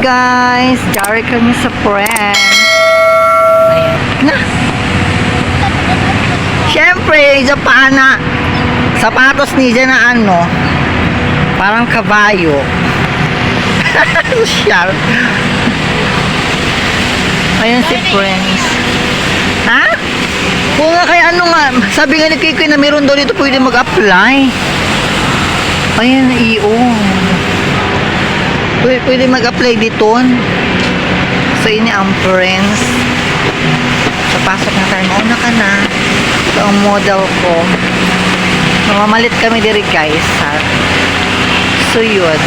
guys, Jari kami sa friends. Ayan. Na. Siyempre, isa pa na sapatos ni Jan na ano, parang kabayo. Sharp. Ayan si friends. Ha? Kung nga kaya ano nga, sabi nga ni Kikoy na meron daw dito pwede mag-apply. Ayan, iyo. Pwede mag-apply dito. So, ini ang friends. So, pasok na tayo. Mauna ka na. Ito ang model ko. Mamalit kami diri guys. Ha? So, yun.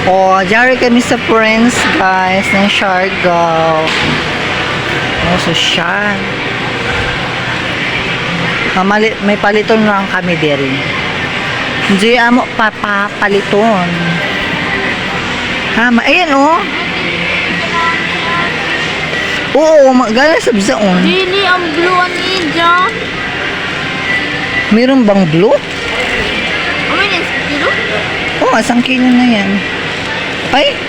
Oh, Jari kami sa friends guys. Ng Siargao. Oh, so siya. May paliton lang kami diri. Hindi amo papaliton. Ha, ayan oh. Oo, magana sa bisaon. Dili ang blue ang ija. Meron bang blue? Amin yung kilo? Oo, isang kilo na yan. Ay!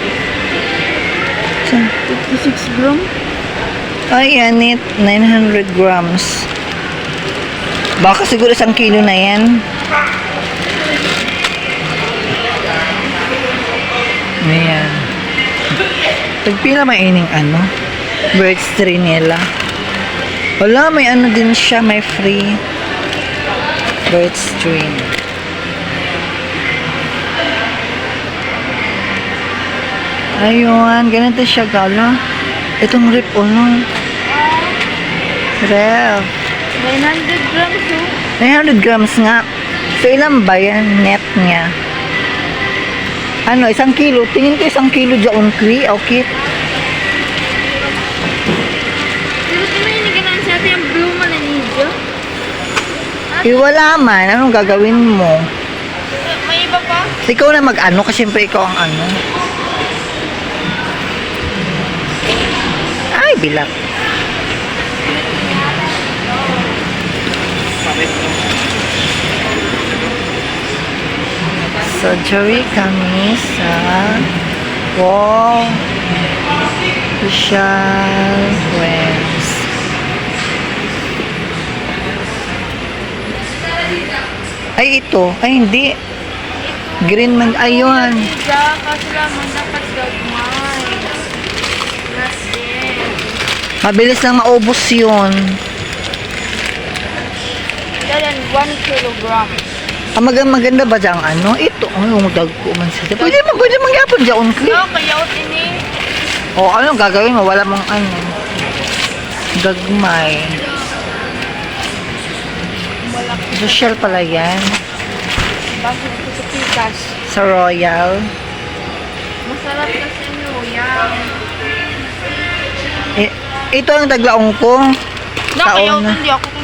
56 gram? Ay, yan it. 900 grams. Baka siguro isang kilo na yan. Ayan. Tagpila maining ano? Birds tree nila. Wala, may ano din siya. May free birds tree. Ayun, ganito siya gala. Itong rip ano. Rep. 900 grams oh. 900 grams nga. So, ilan ba yan? Net niya. Ano, isang kilo. Tingin ko isang kilo dyan. Okay. Pero tumayin ka na siya yung blue man ang ija. Wala man. Anong gagawin mo? May iba pa? Ikaw na mag-ano kasi siyempre ikaw ang ano. Ay, bilak. So, Joey kami sa Wow Social Friends. Ay, ito. Ay, hindi. Green man. Ayun. Ija, kasi naman dapat gagmay. Kasi. Mabilis lang maubos yun. Yan, 1 kilogram. Ang maganda ba dyan ano? Ito. Ang dagko man siya. Pwede magyapon dyan. No, kayaot ini. O ano gagawin mo? Wala mong ano. Gagmay. Social pala yan. Bakit ito sa pikas? Sa Royal. Masarap kasi nyo yan. Ito ang taglaong ko. No, kayaot hindi ako.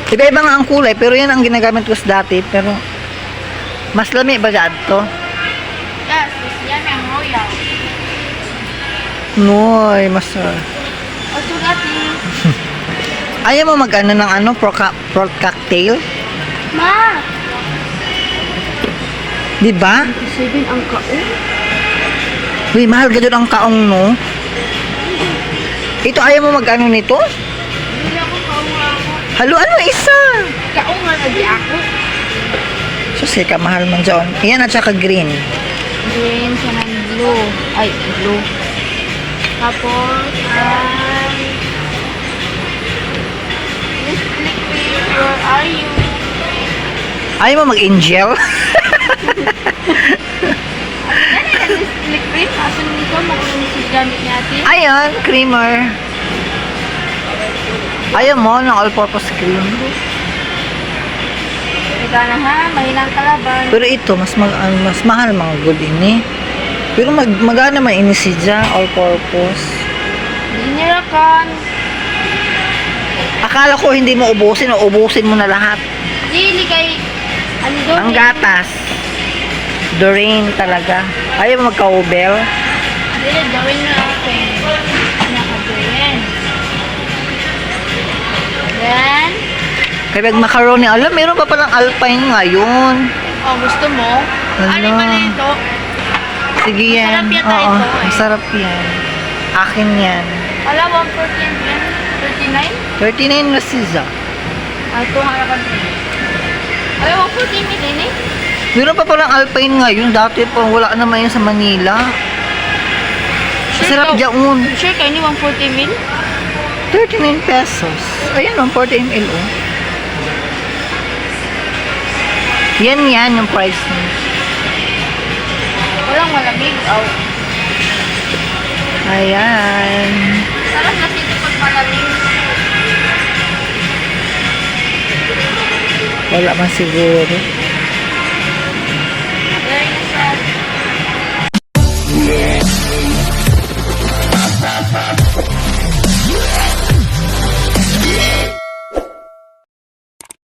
Iba-iba nga ang kulay. Pero yan ang ginagamit ko sa dati. Pero mas lami ba dyan to? Yes, yan ang royal. Noy, mas... O sugati. Ayaw mo mag-ano ng ano? Pork cocktail? Ma! Diba? 7 ang kaon. Uy, mahal ka doon ang kaong, no? Ito, ayaw mo mag-ano nito? Hindi ako kaon ako. Halo, ano isa? Kaon nga lagi ako. Sus, ka mahal man dyan. Yan at saka green. Green siya ng blue. Ay, blue. Tapos, ay... Miss Liquid, where are you? Ayaw mo mag-angel? Yan ay Miss Liquid. Asan nito? Makulang si gamit natin. Ayan, creamer. Ayaw mo ng all-purpose cream. Ika na ha, mahinang kalaban. Pero ito, mas mahal mga good ini. Pero magana man ini si Ja, all-purpose. Dinirakan. Akala ko hindi mo ubusin o ubusin mo na lahat. Dili kay... Ano doon? Ang gatas. Doreen talaga. Ayaw mo magka-ubel. Dili, gawin na akin. Nakagawin. Then, Kaya macaroni, alam, meron pa palang alpine ngayon. Oh, gusto mo? Ano Hala. ba na ito? Sige yan. Masarap yata Oo, ito eh. masarap yan. Akin yan. Wala, 114 yan. 39? 39 na siya. Ay, 200 Ay, 114 million eh. Meron pa palang Alpine ngayon. Dati pa wala naman yun sa Manila. Masarap dyan. Sure kayo ni 140 mil? 39 pesos. Ayan, 140 ml. Oh. Yan yung price niya. Walang malamig. Oh. Ayan. Sarap na sito pag malamig. Wala man siguro.